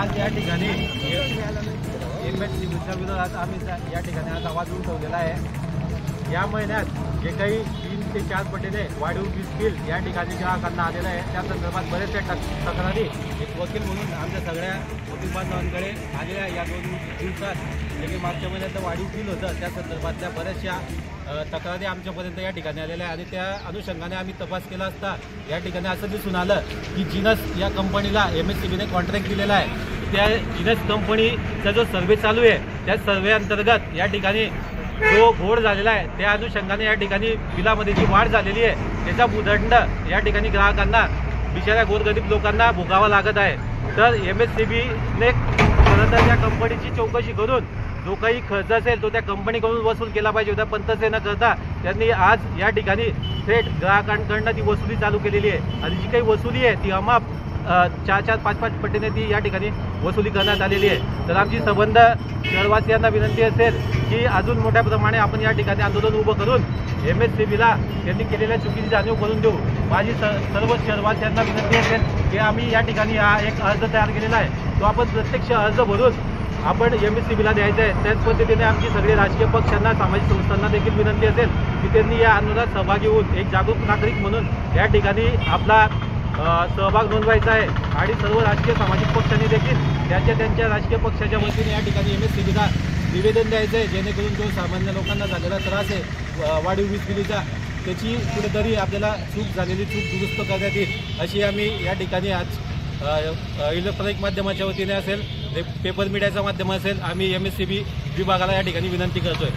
आज या ठिकाणी MSCBच्या विरोधात आम्ही या ठिकाणी आज आवाज उठवलेला आहे। या महिन्यात जे काही 3 ते 4 पटीने वाढीव वीज बिल या ठिकाणी ग्राहकांना आलेलं आहे, त्या संदर्भात बरेचशा तक्रारी एक वकील म्हणून आमच्या सगळ्या वकील बांधवांकडे आलेल्या या 2 दिवसात जे काही मागच्या महिन्यात वाढीव बिल होतं त्या संदर्भातल्या बऱ्याचशा तक्रारी आमच्यापर्यंत या ठिकाणी आलेल्या आहे। आणि त्या अनुषंगाने आम्ही तपास केला असता या ठिकाणी असं दिसून आलं की जिनस या कंपनीला MSCBने कॉन्ट्रॅक्ट दिलेला आहे। त्या जिनस कंपनीचा जो सर्व्हे चालू आहे त्या सर्व्हे अंतर्गत या ठिकाणी जो घोड झालेला आहे त्या अनुषंगाने या ठिकाणी बिलामध्ये जी वाढ झालेली आहे त्याचा भूदंड या ठिकाणी ग्राहकांना बिचाऱ्या गोरगरीब लोकांना भोगावा लागत आहे। तर MSCBने खरं तर त्या कंपनीची चौकशी करून जो काही खर्च असेल तो त्या कंपनीकडून वसूल केला पाहिजे होता, पण तसे न करता त्यांनी आज या ठिकाणी थेट ग्राहकांकडून ती वसुली चालू केलेली आहे। आणि जी काही वसुली आहे ती अमाप 4-4, 5-5 पटीने ती या ठिकाणी वसुली करण्यात आलेली आहे। तर आमची संबंध शहरवासियांना विनंती असेल की अजून मोठ्या प्रमाणे आपण या ठिकाणी आंदोलन उभं करून MSCBला त्यांनी केलेल्या चुकीची जाणीव करून देऊ। माझी सर्व शहरवासियांना विनंती असेल की आम्ही या ठिकाणी हा एक अर्ज तयार केलेला आहे, तो आपण प्रत्यक्ष अर्ज भरून आपण MSCBला द्यायचं आहे। त्याच पद्धतीने आमची सगळे राजकीय पक्षांना, सामाजिक संस्थांना देखील विनंती असेल की त्यांनी या आंदोलनात सहभागी होऊन एक जागरूक नागरिक म्हणून या ठिकाणी आपला सहभाग नोंदवायचा आहे। आणि सर्व राजकीय सामाजिक पक्षांनी देखील त्यांच्या राजकीय पक्षाच्या वतीने या ठिकाणी MSCBला निवेदन द्यायचं आहे, जेणेकरून जो सामान्य लोकांना झालेला त्रास आहे वाढीव वीज बिलीचा त्याची कुठेतरी आपल्याला झालेली चूक दुरुस्त करण्यात येईल अशी आम्ही या ठिकाणी आज इलेक्ट्रॉनिक माध्यमाच्या वतीने असेल, पेपर मीडियाच्या माध्यम असेल, आम्ही MSCB विभागाला या ठिकाणी विनंती करतोय।